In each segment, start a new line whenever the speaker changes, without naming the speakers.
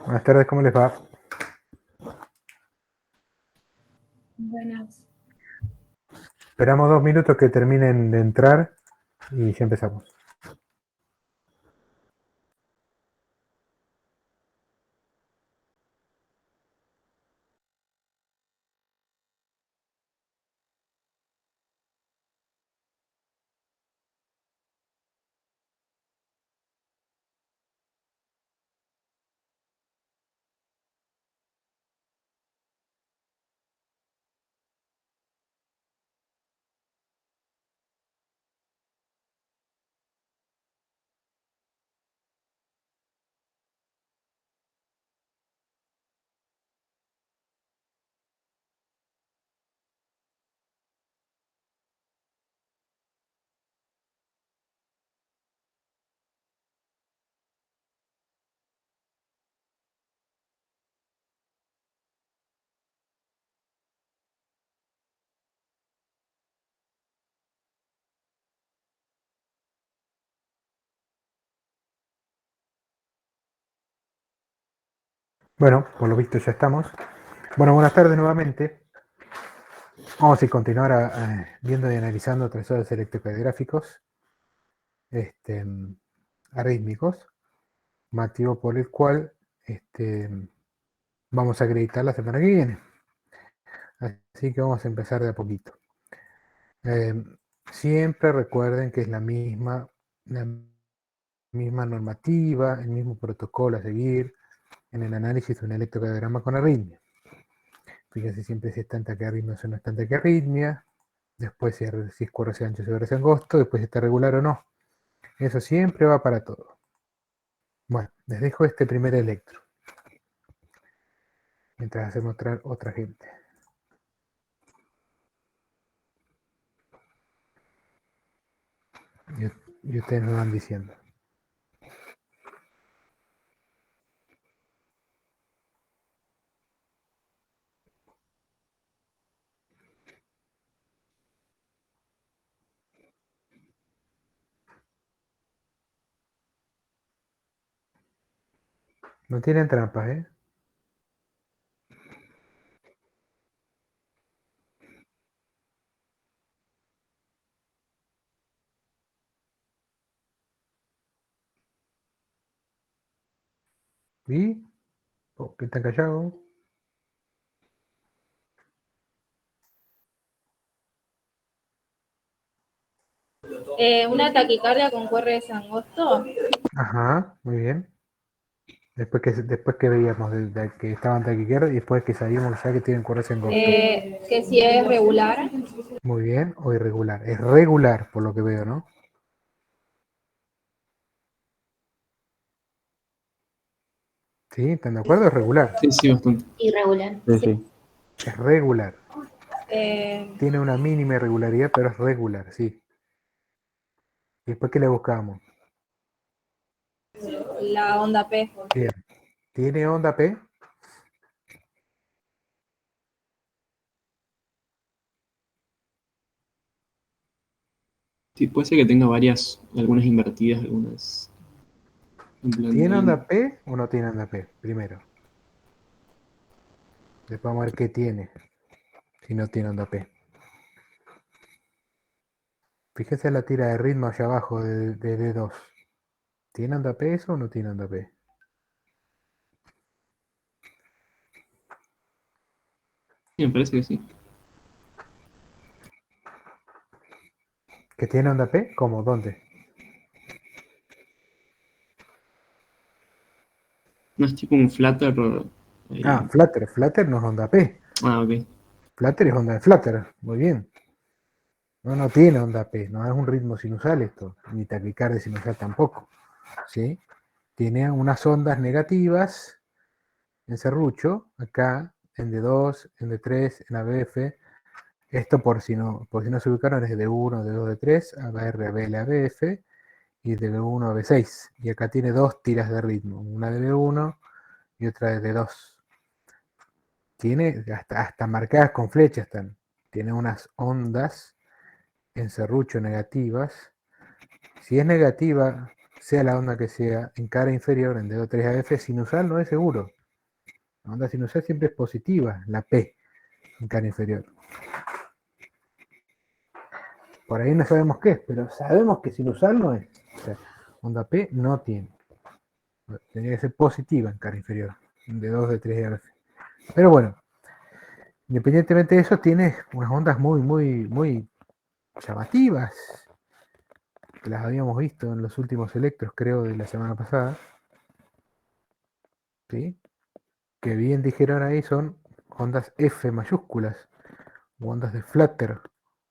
Buenas tardes, ¿cómo les va?
Buenas.
Esperamos 2 minutos que terminen de entrar y ya empezamos. Bueno, por lo visto ya estamos. Bueno, buenas tardes nuevamente. Vamos a continuar viendo y analizando trazos electrocardiográficos arrítmicos, motivo por el cual vamos a acreditar la semana que viene. Así que vamos a empezar de a poquito. Siempre recuerden que es la misma normativa, el mismo protocolo a seguir en el análisis de un electrocardiograma con arritmia. Fíjense siempre si está en taquiarritmia o no está en taquiarritmia, después si es QRS ancho, si es angosto, después si está regular o no. Eso siempre va para todo. Bueno, les dejo este primer electro, mientras hacemos otra gente. Y ustedes me van diciendo. No tienen trampas, ¿eh? ¿Y? Oh, ¿qué están callados?
Una taquicardia con QRS angosto.
Ajá, muy bien. Después que veíamos de que estaban taquicardia y después que sabíamos ya que tienen QRS angosto.
Que si es regular.
Muy bien, o irregular. Es regular, por lo que veo, ¿no? ¿Sí? ¿Están de acuerdo? Es regular.
Sí, sí, bastante.
Irregular.
Sí, sí.
Es regular.
Eh,
Tiene una mínima irregularidad, pero es regular, sí. ¿Y después qué le buscamos?
la onda P.
Bien. ¿Tiene onda P?
Sí, puede ser que tenga varias, algunas invertidas, algunas en plan
¿Tiene
ahí.
onda P o no tiene onda P? Primero. Después vamos a ver qué tiene, si no tiene onda P. Fíjese la tira de ritmo allá abajo de D2. ¿Tiene onda P eso o no tiene onda P?
Sí, me parece que sí.
¿Que tiene onda P? ¿Cómo? ¿Dónde?
No es tipo un flutter
Ah,
ahí.
Flutter. Flutter no es onda P.
Ah, ok.
Flutter es onda de Flutter. Muy bien. No, no tiene onda P. No es un ritmo sinusal esto. Ni taquicardia sinusal tampoco. ¿Sí? Tiene unas ondas negativas en serrucho, acá, en D2, en D3, en ABF. Esto por si no se ubicaron es D1, D2, D3, ABR, ABL, ABF y de B1 a B6. Y acá tiene dos tiras de ritmo, una de B1 y otra de D2. Tiene hasta marcadas con flechas están. Tiene unas ondas en serrucho negativas. Si es negativa, sea la onda que sea, en cara inferior, en dedo 3AF, sinusal no es seguro. La onda sinusal siempre es positiva, la P, en cara inferior. Por ahí no sabemos qué es, pero sabemos que sinusal no es. O sea, onda P no tiene. Tendría que ser positiva en cara inferior, de 2 de 3AF. Pero bueno, independientemente de eso, tiene unas ondas muy llamativas, que las habíamos visto en los últimos electros, creo, de la semana pasada. ¿Sí? Que bien dijeron ahí son ondas F mayúsculas, o ondas de flutter,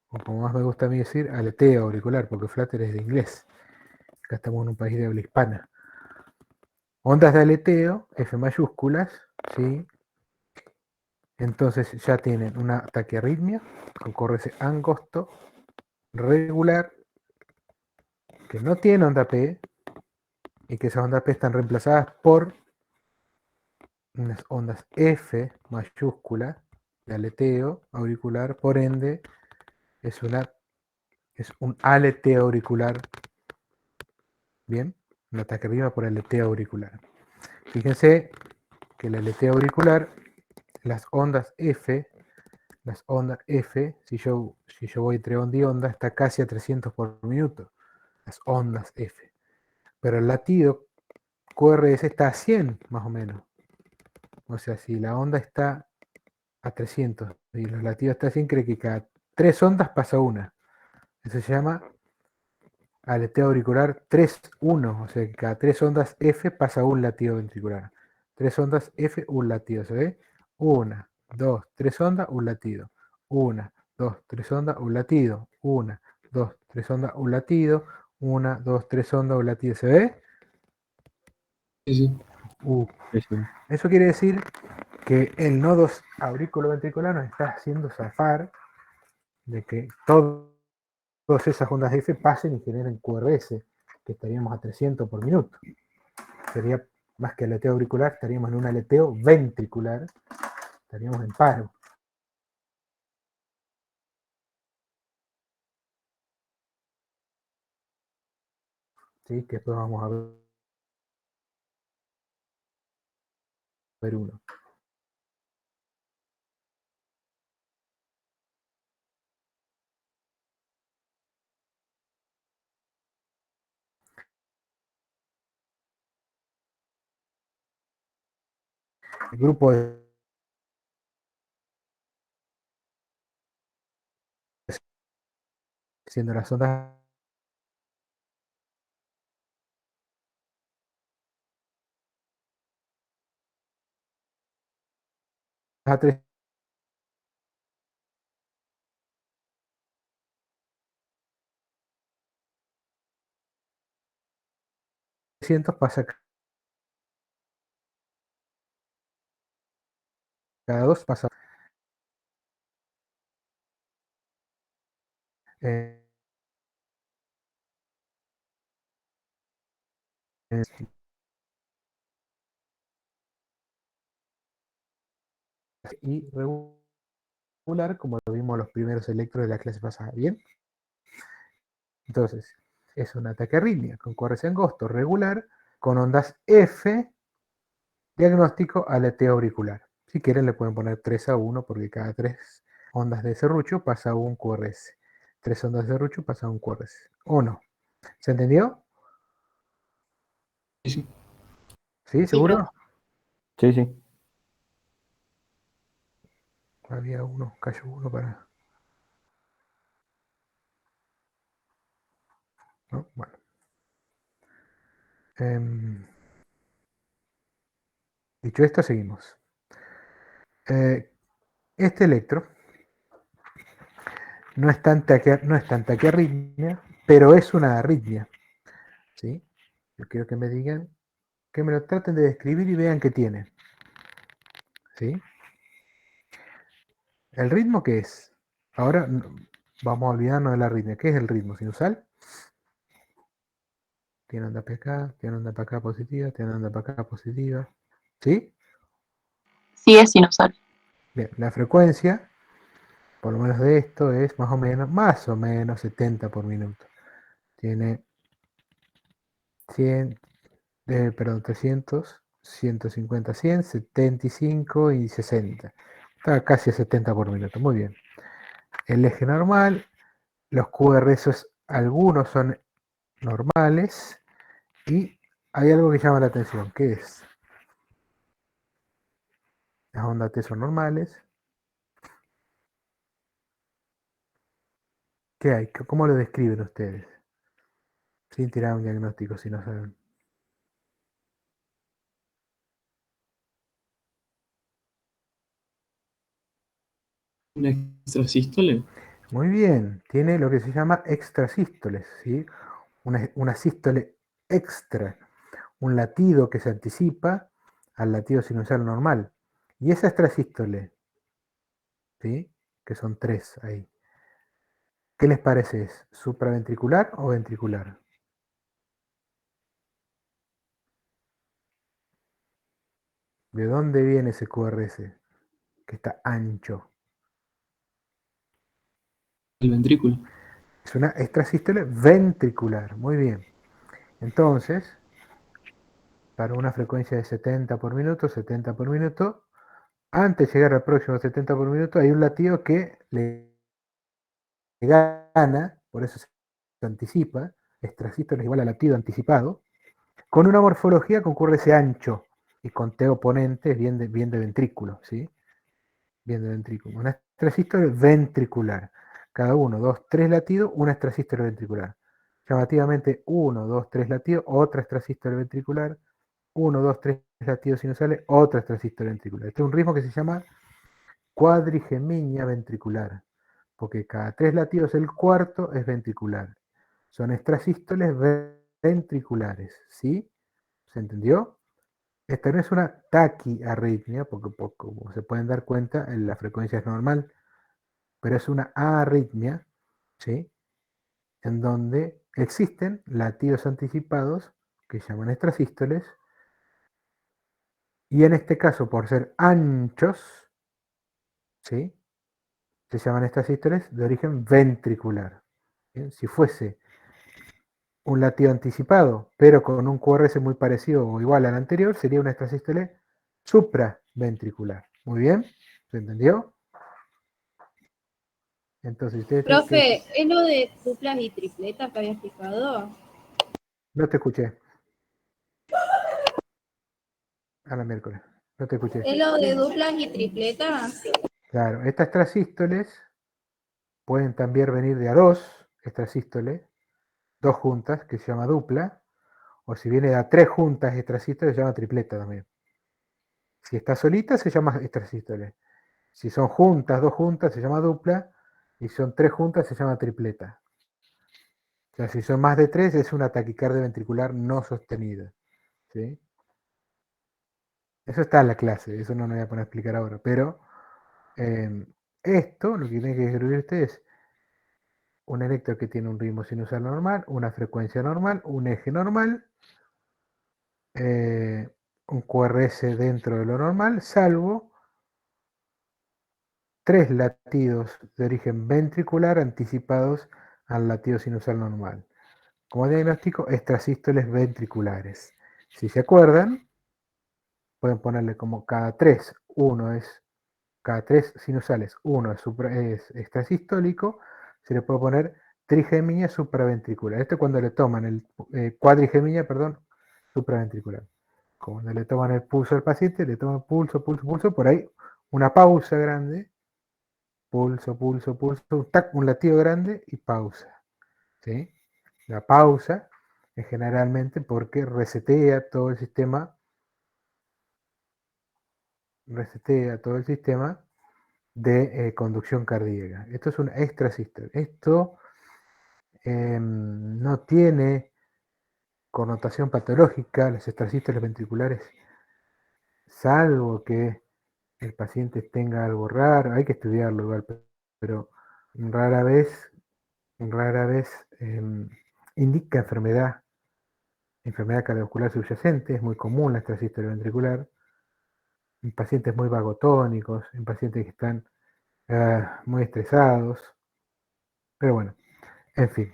o como más me gusta a mí decir, aleteo auricular, porque flutter es de inglés. Acá estamos en un país de habla hispana. Ondas de aleteo, F mayúsculas, ¿sí? Entonces ya tienen una taquiarritmia, ocurre ese angosto, regular, que no tiene onda P, y que esas ondas P están reemplazadas por unas ondas F mayúsculas de aleteo auricular, por ende es un aleteo auricular, bien, una taquiarritmia por aleteo auricular. Fíjense que el aleteo auricular, las ondas F, si yo voy entre onda y onda, está casi a 300 por minuto, las ondas F. Pero el latido QRS está a 100 más o menos. O sea, si la onda está a 300 y los latidos está a 100, cree que cada 3 ondas pasa una. Eso se llama aleteo auricular 3-1, o sea que cada 3 ondas F pasa un latido ventricular. 3 ondas F, un latido, ¿se ve? 1, 2, 3 ondas, un latido. 1, 2, 3 ondas, un latido. 1, 2, 3 ondas, un latido. 1, 2, 3 ondas, un latido, ¿se ve?
Sí, sí.
Sí, sí.
Eso quiere decir que el nodo auriculoventricular nos está haciendo zafar de que todas esas ondas F pasen y generen QRS, que estaríamos a 300 por minuto. Sería más que aleteo auricular, estaríamos en un aleteo ventricular, estaríamos en paro. ¿Sí? Que después vamos a ver uno. El grupo de siendo las ondas a 300 pasa cada 2 pasa eh, y regular, como lo vimos los primeros electros de la clase pasada. Bien, entonces es una taquiarritmia con QRS angosto regular con ondas F, diagnóstico aleteo auricular. Si quieren le pueden poner 3-1 porque cada 3 ondas de serrucho pasa un QRS. 3 ondas de serrucho pasa un QRS. ¿O no? ¿Se entendió?
Sí, sí.
¿Sí? ¿Seguro?
Sí, sí.
Había uno, cayó uno para... ¿No? Bueno. Dicho esto, seguimos. Este electro no es tan taquiarritmia, pero es una arritmia. ¿Sí? Yo quiero que me digan, que me lo traten de describir y vean qué tiene. ¿Sí? ¿El ritmo qué es? Ahora vamos a olvidarnos de la arritmia. ¿Qué es el ritmo sinusal? Tiene onda para acá, tiene onda para acá positiva, tiene onda para acá positiva. ¿Sí?
Sí, es sinusal.
Bien, la frecuencia, por lo menos de esto, es más o menos 70 por minuto. Tiene 100, perdón, 300, 150, 100, 75 y 60. Está casi a 70 por minuto, muy bien. El eje normal, los QRS, algunos son normales y hay algo que llama la atención, ¿qué es? Las ondas T son normales. ¿Qué hay? ¿Cómo lo describen ustedes? Sin tirar un diagnóstico si no saben.
¿Una extrasístole?
Muy bien, tiene lo que se llama extrasístoles, ¿sí? Una sístole extra, un latido que se anticipa al latido sinusal normal. Y esa extrasístole, ¿sí? Que son 3 ahí. ¿Qué les parece? ¿Es supraventricular o ventricular? ¿De dónde viene ese QRS? Que está ancho.
El ventrículo.
Es una extrasístole ventricular. Muy bien. Entonces, para una frecuencia de 70 por minuto, antes de llegar al próximo 70 por minuto, hay un latido que le gana, por eso se anticipa, extrasístole es igual a latido anticipado, con una morfología que ocurre ese ancho y con T oponente bien de ventrículo, ¿sí? Bien de ventrículo. Una extrasístole ventricular. Cada 1, 2, 3 latidos, una extrasístole ventricular. Llamativamente 1, 2, 3 latidos, otra extrasístole ventricular, 1, 2, 3 latidos sinusales, otra extrasístole ventricular. Este es un ritmo que se llama cuadrigemia ventricular, porque cada 3 latidos el cuarto es ventricular. Son extrasístoles ventriculares, ¿sí? ¿Se entendió? Esta no es una taquiarritmia, porque como se pueden dar cuenta, la frecuencia es normal, pero es una arritmia, ¿sí? En donde existen latidos anticipados, que se llaman extrasístoles, y en este caso, por ser anchos, ¿sí? Se llaman extrasístoles de origen ventricular. ¿Bien? Si fuese un latido anticipado, pero con un QRS muy parecido o igual al anterior, sería una extrasístole supraventricular. Muy bien, ¿se entendió? Entonces, ustedes
Profe, ¿es lo de duplas y tripletas que había explicado?
no te escuché. A la miércoles. No te escuché.
¿Es lo de duplas y tripletas?
Claro, estas extrasístoles pueden también venir de a dos extrasístoles, dos juntas, que se llama dupla, o si viene de a tres juntas extrasístoles, se llama tripleta también. Si está solita, se llama extrasístole. Si son juntas, dos juntas, se llama dupla, y si son tres juntas, se llama tripleta. O sea, si son más de tres, es una taquicardia ventricular no sostenida. ¿Sí? Eso está en la clase, eso no me voy a poner a explicar ahora, pero esto, lo que tiene que describir usted es un electro que tiene un ritmo sinusal normal, una frecuencia normal, un eje normal, un QRS dentro de lo normal, salvo tres latidos de origen ventricular anticipados al latido sinusal normal. Como diagnóstico, extrasístoles ventriculares. Si se acuerdan, pueden ponerle como cada tres sinusales, uno es extrasistólico, se le puede poner trigeminia supraventricular. Esto cuando le toman cuadrigemia, perdón, supraventricular. Cuando le toman el pulso al paciente, le toman pulso, pulso, pulso, por ahí una pausa grande, pulso, pulso, pulso, un latido grande y pausa. ¿Sí? La pausa es generalmente porque resetea todo el sistema de conducción cardíaca. Esto es un extrasístole. Esto no tiene connotación patológica, los extrasístoles ventriculares, salvo que el paciente tenga algo raro, hay que estudiarlo igual, pero rara vez indica enfermedad cardiovascular subyacente, es muy común la extrasístole ventricular, en pacientes muy vagotónicos, en pacientes que están muy estresados, pero bueno, en fin,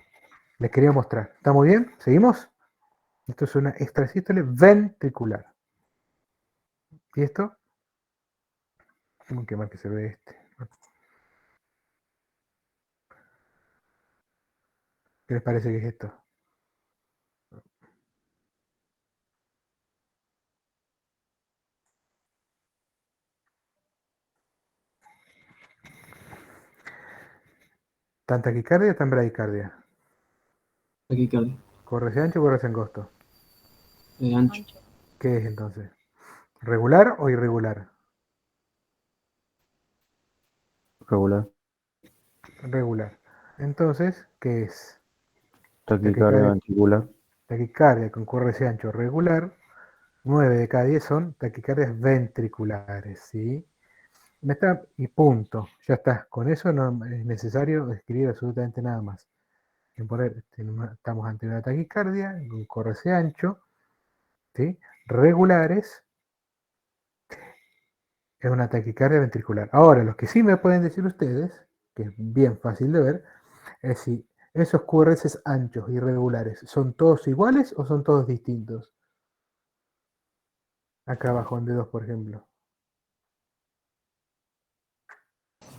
les quería mostrar. ¿Está muy bien? ¿Seguimos? Esto es una extrasístole ventricular. ¿Y esto? Qué mal que se ve este. ¿Qué les parece que es esto? ¿Tan taquicardia o tan bradicardia?
Taquicardia.
¿Corre ancho o corre angosto?
Ancho.
Ancho.
¿Qué es entonces? ¿Regular o irregular?
Regular.
Regular. Entonces, ¿qué es?
Taquicardia ventricular.
Taquicardia con QRS ancho regular. 9 de cada 10 son taquicardias ventriculares, ¿sí? Y punto, ya está. Con eso no es necesario escribir absolutamente nada más. Estamos ante una taquicardia con QRS ancho, ¿sí? Regulares, es una taquicardia ventricular. Ahora, lo que sí me pueden decir ustedes, que es bien fácil de ver, es si esos QRS anchos irregulares son todos iguales o son todos distintos. Acá abajo en D2, por ejemplo.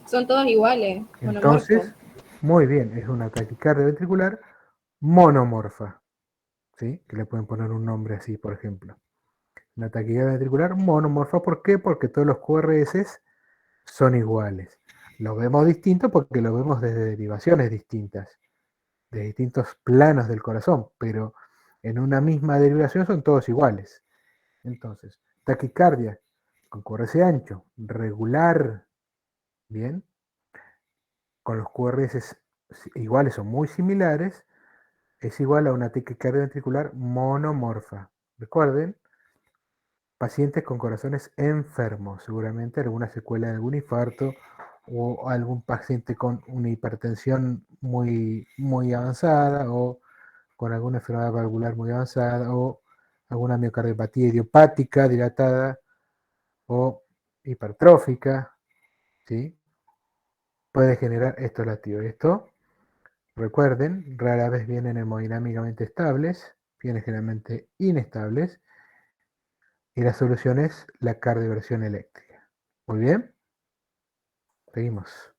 Son todos iguales, monomorfos.
Entonces, muy bien, es una taquicardia ventricular monomorfa, ¿sí? Que le pueden poner un nombre así, por ejemplo. Una taquicardia ventricular monomorfa, ¿por qué? Porque todos los QRS son iguales. Lo vemos distinto porque lo vemos desde derivaciones distintas, de distintos planos del corazón, pero en una misma derivación son todos iguales. Entonces, taquicardia con QRS ancho, regular, bien, con los QRS iguales o muy similares, es igual a una taquicardia ventricular monomorfa. Recuerden, pacientes con corazones enfermos, seguramente alguna secuela de algún infarto o algún paciente con una hipertensión muy, muy avanzada o con alguna enfermedad valvular muy avanzada o alguna miocardiopatía idiopática dilatada o hipertrófica, ¿sí? Puede generar estos latidos. Esto, recuerden, rara vez vienen hemodinámicamente estables, vienen generalmente inestables, y la solución es la cardioversión eléctrica. Muy bien, seguimos.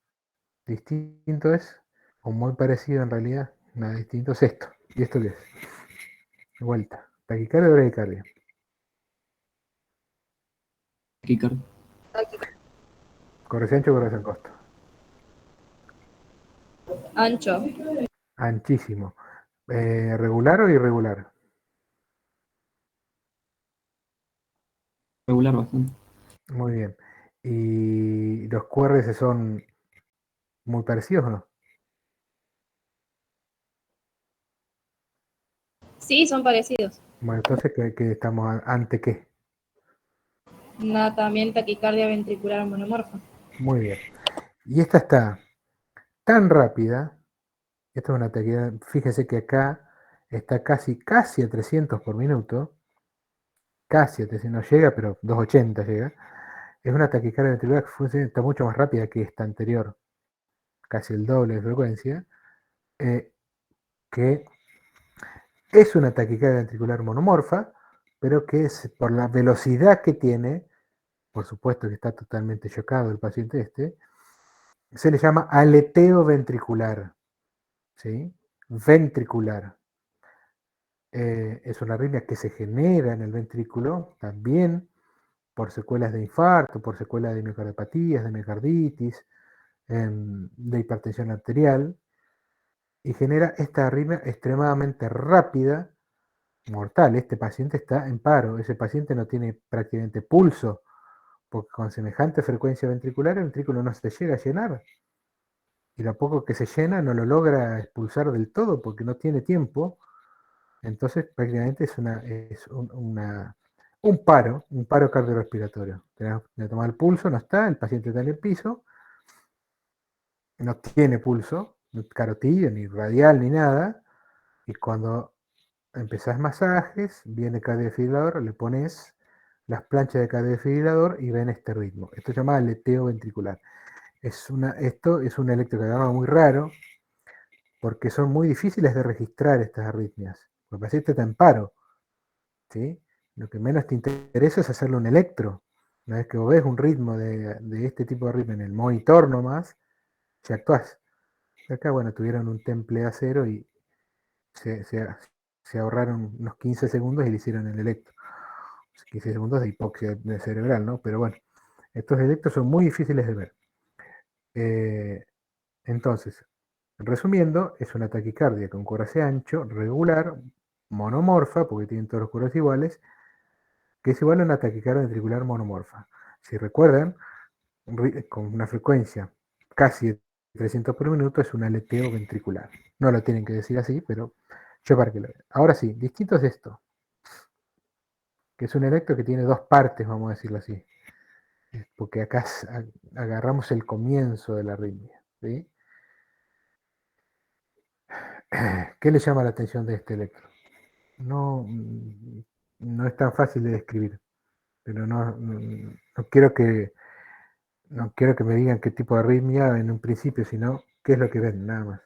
Distinto es, o muy parecido en realidad, nada distinto es esto. ¿Y esto qué es? De vuelta, taquicardia o bradicardia.
Taquicardia.
Corre ancho o corre costo.
Ancho.
Anchísimo. ¿Regular o irregular?
Regular bastante.
Muy bien. ¿Y los QRS son muy parecidos o no?
Sí, son parecidos.
Bueno, entonces, ¿qué estamos ante qué?
Una también taquicardia ventricular monomorfa.
Muy bien. Y esta está tan rápida, esta es una taquicardia, fíjese que acá está casi a 300 por minuto, casi a 300, no llega, pero 280 llega. Es una taquicardia ventricular que está mucho más rápida que esta anterior, casi el doble de frecuencia, que es una taquicardia ventricular monomorfa, pero que es por la velocidad que tiene, por supuesto que está totalmente chocado el paciente este, se le llama aleteo ventricular, ¿sí? Ventricular. Es una arritmia que se genera en el ventrículo, también por secuelas de infarto, por secuelas de miocardiopatías, de miocarditis, de hipertensión arterial, y genera esta arritmia extremadamente rápida, mortal. Este paciente está en paro, ese paciente no tiene prácticamente pulso, porque con semejante frecuencia ventricular el ventrículo no se llega a llenar. Y lo poco que se llena no lo logra expulsar del todo porque no tiene tiempo. Entonces prácticamente es un paro cardiorrespiratorio. Tenemos que tomar el pulso, no está, el paciente está en el piso, no tiene pulso, ni carotillo, ni radial, ni nada. Y cuando empezás masajes, viene el cardiofibrilador, le pones las planchas de cardiofibrilador y ven este ritmo. Esto se llama aleteo ventricular. Esto es un electrocardiograma muy raro porque son muy difíciles de registrar estas arritmias. El paciente está en paro, ¿sí? Lo que menos te interesa es hacerle un electro. Una vez que vos ves un ritmo de este tipo de ritmo en el monitor nomás, ya actuás. Acá, bueno, tuvieron un temple a cero y se, se- se ahorraron unos 15 segundos y le hicieron el electro. 15 segundos de hipoxia cerebral, ¿no? Pero bueno, estos electros son muy difíciles de ver. Entonces, resumiendo, es una taquicardia con coraje ancho, regular, monomorfa, porque tienen todos los coros iguales, que es igual a una taquicardia ventricular monomorfa. Si recuerdan, con una frecuencia casi de 300 por minuto es un aleteo ventricular. No lo tienen que decir así, pero yo para que lo vean. Ahora sí, distinto es esto, que es un electro que tiene dos partes, vamos a decirlo así, porque acá agarramos el comienzo de la arritmia. ¿Sí? ¿Qué le llama la atención de este electro? No, no es tan fácil de describir, pero no quiero no quiero que me digan qué tipo de arritmia en un principio, sino qué es lo que ven, nada más.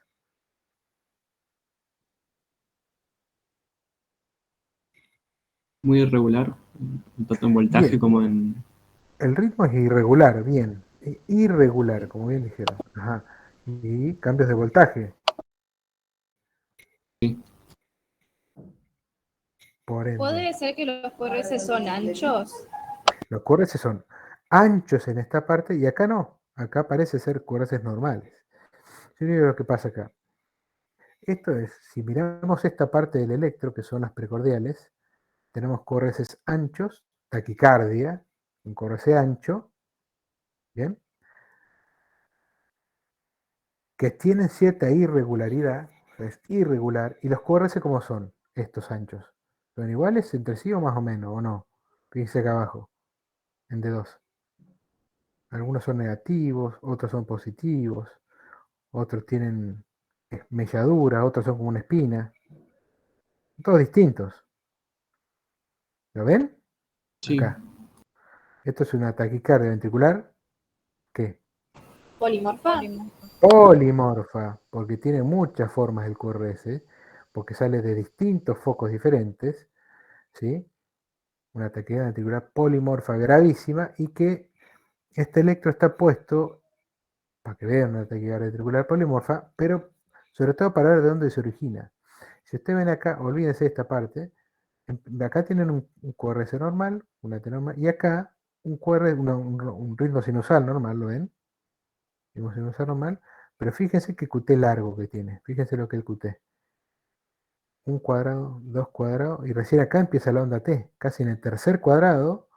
Muy irregular, tanto en voltaje
Bien,
como en...
el ritmo es irregular, bien, irregular, como bien dijeron. Ajá. Y cambios de voltaje,
Sí,
por ende.
¿Puede ser que los QRS son anchos?
Los QRS son anchos en esta parte y acá no. Acá parece ser QRS normales. Yo digo lo que pasa acá. Esto es, si miramos esta parte del electro, que son las precordiales, tenemos QRS anchos, taquicardia, un QRS ancho, ¿bien? Que tienen cierta irregularidad, es irregular, y los QRS como son estos anchos. ¿Son iguales entre sí o más o menos, o no? Fíjense acá abajo, en D2. Algunos son negativos, otros son positivos, otros tienen melladura, otros son como una espina. Todos distintos. ¿Lo ven?
sí,
Acá. Esto es una taquicardia ventricular que
¿Polimorfa?
polimorfa, porque tiene muchas formas el QRS, porque sale de distintos focos diferentes, ¿sí? Una taquicardia ventricular polimorfa gravísima y que este electro está puesto, para que vean una taquicardia ventricular polimorfa, pero sobre todo para ver de dónde se origina. Si ustedes ven acá, olvídense de esta parte, acá tienen un QRS normal, una T normal, y acá un QR, un ritmo sinusal normal, ¿lo ven? Ritmo sinusal normal, pero fíjense qué QT largo que tiene, fíjense lo que es el QT. Un cuadrado, dos cuadrados, y recién acá empieza la onda T, casi en el tercer cuadrado,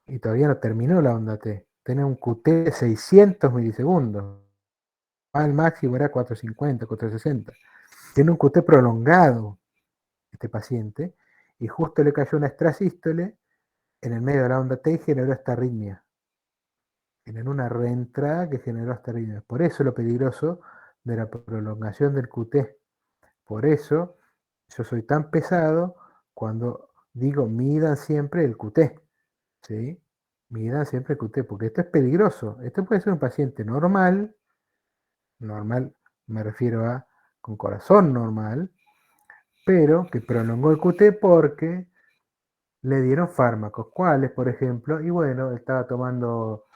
y todavía no terminó la onda T. Tiene un QT de 600 milisegundos, al máximo era 450, 460. Tiene un QT prolongado este paciente, y justo le cayó una extrasístole en el medio de la onda T y generó esta arritmia. Generó una reentrada que generó esta arritmia. Por eso lo peligroso de la prolongación del QT. Por eso yo soy tan pesado cuando digo midan siempre el QT. ¿Sí? Midan siempre el QT, porque esto es peligroso. Esto puede ser un paciente normal, normal me refiero a con corazón normal, pero que prolongó el QT porque le dieron fármacos. ¿Cuáles, por ejemplo? Y bueno, estaba tomando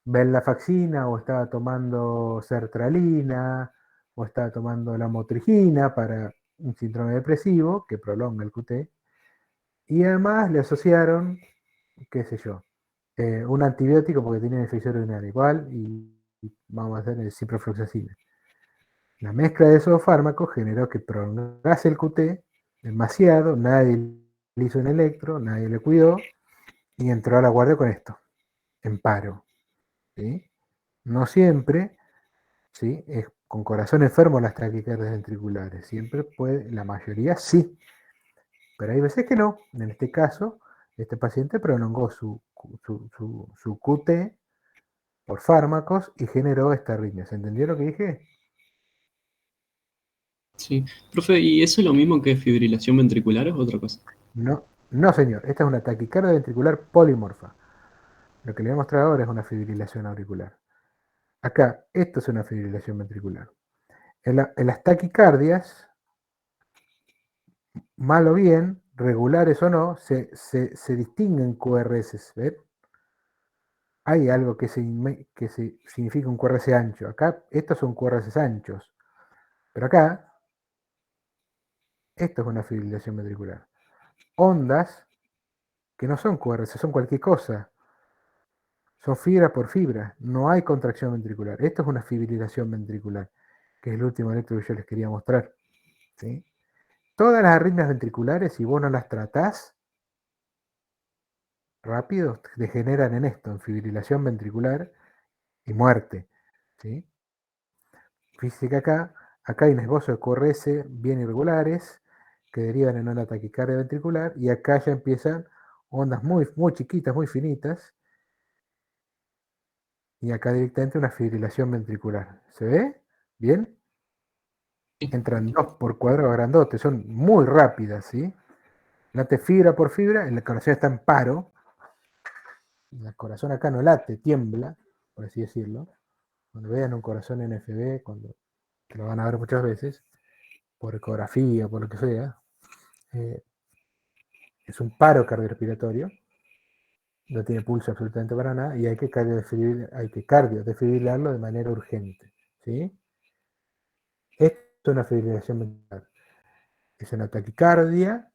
venlafaxina o estaba tomando sertralina o estaba tomando la motrigina para un síndrome depresivo que prolonga el QT. Y además le asociaron, qué sé yo, un antibiótico porque tiene infección urinaria igual y vamos a hacer el ciprofloxacina. La mezcla de esos fármacos generó que prolongase el QT demasiado, nadie le hizo un electro, nadie le cuidó y entró a la guardia con esto, en paro. ¿Sí? No siempre, ¿sí? Es con corazón enfermo las taquicardias ventriculares, siempre puede, la mayoría sí, pero hay veces que no. En este caso, este paciente prolongó su QT por fármacos y generó esta arritmia. ¿Se entendió lo que dije?
sí. Profe, ¿y eso es lo mismo que fibrilación ventricular o es otra cosa?
No, no señor, esta es una taquicardia ventricular polimorfa. Lo que le voy a mostrar ahora es una fibrilación auricular. Acá, esto es una fibrilación ventricular. En las taquicardias, mal o bien, regulares o no, se distinguen QRS, ¿ven? Hay algo que significa un QRS ancho. Acá, estos son QRS anchos. Pero acá, esto es una fibrilación ventricular. Ondas que no son QRS, son cualquier cosa. Son fibra por fibra. No hay contracción ventricular. Esto es una fibrilación ventricular, que es el último electro que yo les quería mostrar. ¿Sí? Todas las arritmias ventriculares, si vos no las tratás rápido, degeneran en esto, en fibrilación ventricular y muerte. ¿Sí? Fíjese que acá hay un esbozo de QRS bien irregulares que derivan en una taquicardia ventricular y acá ya empiezan ondas muy, muy chiquitas, muy finitas y acá directamente una fibrilación ventricular. ¿Se ve? ¿Bien? Entran 2 por cuadrado grandote, son muy rápidas, ¿sí? Late fibra por fibra, el corazón está en paro, el corazón acá no late, tiembla, por así decirlo. Cuando vean un corazón NFB, que lo van a ver muchas veces, por ecografía, por lo que sea, es un paro cardiorrespiratorio, no tiene pulso absolutamente para nada y hay que cardiodesfibrilarlo de manera urgente. ¿Sí? Esto es una fibrilación ventricular. Es una taquicardia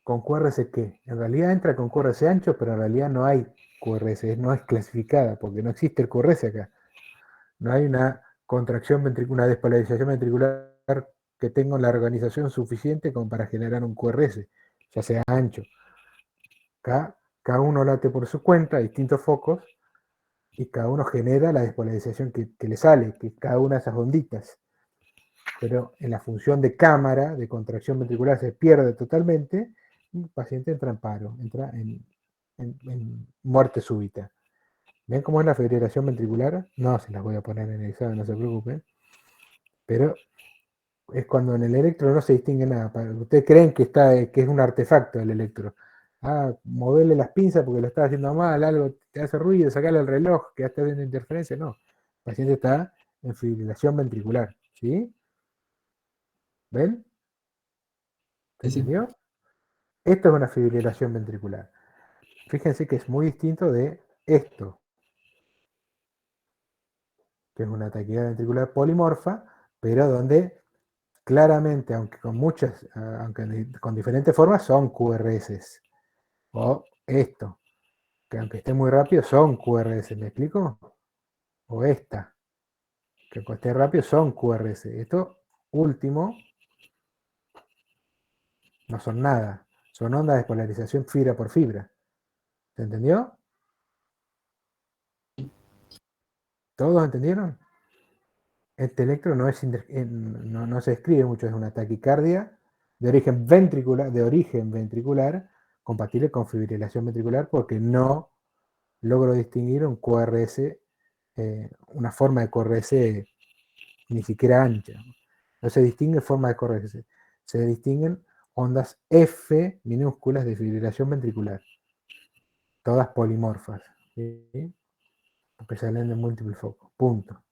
con QRS que en realidad entra con QRS ancho, pero en realidad no hay QRS, no es clasificada porque no existe el QRS acá. No hay una contracción ventricular, una despolarización ventricular que tenga la organización suficiente como para generar un QRS, ya sea ancho. Cada uno late por su cuenta, distintos focos, y cada uno genera la despolarización que le sale, que cada una de esas onditas. Pero en la función de cámara, de contracción ventricular, se pierde totalmente, y el paciente entra en paro, entra en muerte súbita. ¿Ven cómo es la fibrilación ventricular? No se las voy a poner en el examen, no se preocupen. Pero es cuando en el electro no se distingue nada. Ustedes creen que es un artefacto el electro. Moverle las pinzas porque lo está haciendo mal, algo te hace ruido, sacarle el reloj, que está haciendo interferencia. No. El paciente está en fibrilación ventricular. ¿Sí? ¿Ven? ¿Se
Sí, sí.
entendió? Esto es una fibrilación ventricular. Fíjense que es muy distinto de esto, que es una taquicardia ventricular polimorfa, pero donde claramente, aunque con diferentes formas, son QRS. O esto, que aunque esté muy rápido, son QRS. ¿Me explico? O esta, que aunque esté rápido, son QRS. Esto último no son nada. Son ondas de polarización fibra por fibra. ¿Se entendió? ¿Todos entendieron? Este electro no se describe mucho, es una taquicardia de origen ventricular, compatible con fibrilación ventricular, porque no logro distinguir un QRS, una forma de QRS ni siquiera ancha. No se distingue forma de QRS, se distinguen ondas F minúsculas de fibrilación ventricular, todas polimorfas, ¿sí? Porque salen de múltiples focos. Punto.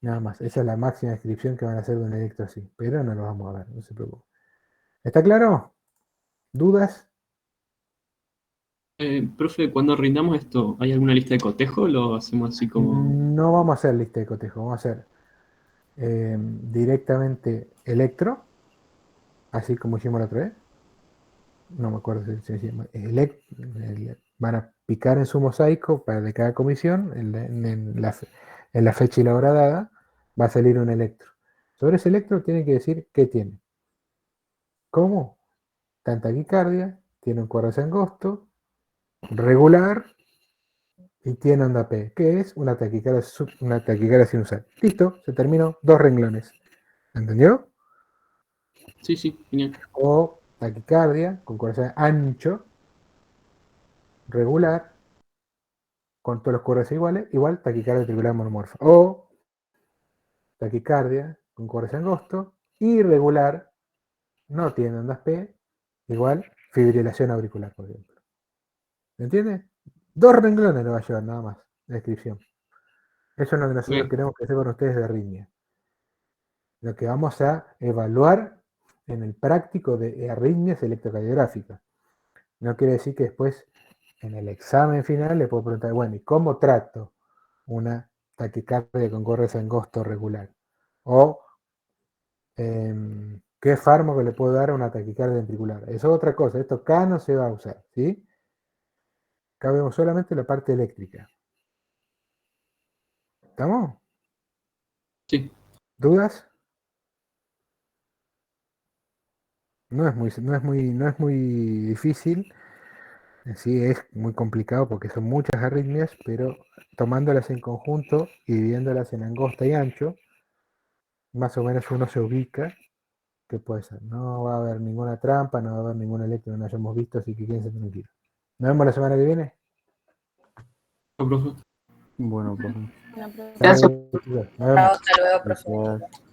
Nada más. Esa es la máxima descripción que van a hacer de un electro así. Pero no lo vamos a ver, no se preocupe. ¿Está claro? ¿Dudas?
Profe, cuando rindamos esto, ¿hay alguna lista de cotejo o lo hacemos así como...?
No vamos a hacer lista de cotejo, vamos a hacer directamente electro, así como hicimos la otra vez. No me acuerdo si se llama. Van a picar en su mosaico para de cada comisión, en la fecha y la hora dada, va a salir un electro. Sobre ese electro tiene que decir qué tiene. ¿Cómo? Está taquicardia, tiene un corazón angosto, regular y tiene onda P, que es una taquicardia sinusal. Listo, se terminó, 2 renglones. ¿Entendió?
Sí, sí, genial.
O taquicardia con corazón ancho, regular, con todos los corazones iguales, igual taquicardia ventricular monomorfa. O taquicardia con corazón angosto, irregular, no tiene ondas P, igual fibrilación auricular, por ejemplo. ¿Me entiende? 2 renglones le va a llevar nada más, la descripción. Eso es lo que nosotros
Ok.
queremos que hacer con ustedes de arritmia. lo que vamos a evaluar en el práctico de arritmias electrocardiográficas. No quiere decir que después en el examen final le puedo preguntar, bueno, ¿y cómo trato una taquicardia con corres angosto regular? O ¿qué fármaco le puedo dar a una taquicardia ventricular? Eso es otra cosa, esto acá no se va a usar, ¿sí? Acá vemos solamente la parte eléctrica. ¿Estamos?
Sí.
¿Dudas? No es muy difícil. Sí, es muy complicado porque son muchas arritmias, pero tomándolas en conjunto y dividiéndolas en angosta y ancho, más o menos uno se ubica que puede ser. No va a haber ninguna trampa, no va a haber ningún electro que no hayamos visto, así que quédense tranquilos. Nos vemos la semana que viene.
Profe.
Bueno, profe.
Bueno, profe.
Gracias.
Nos vemos.
Hasta luego, profe.
Gracias.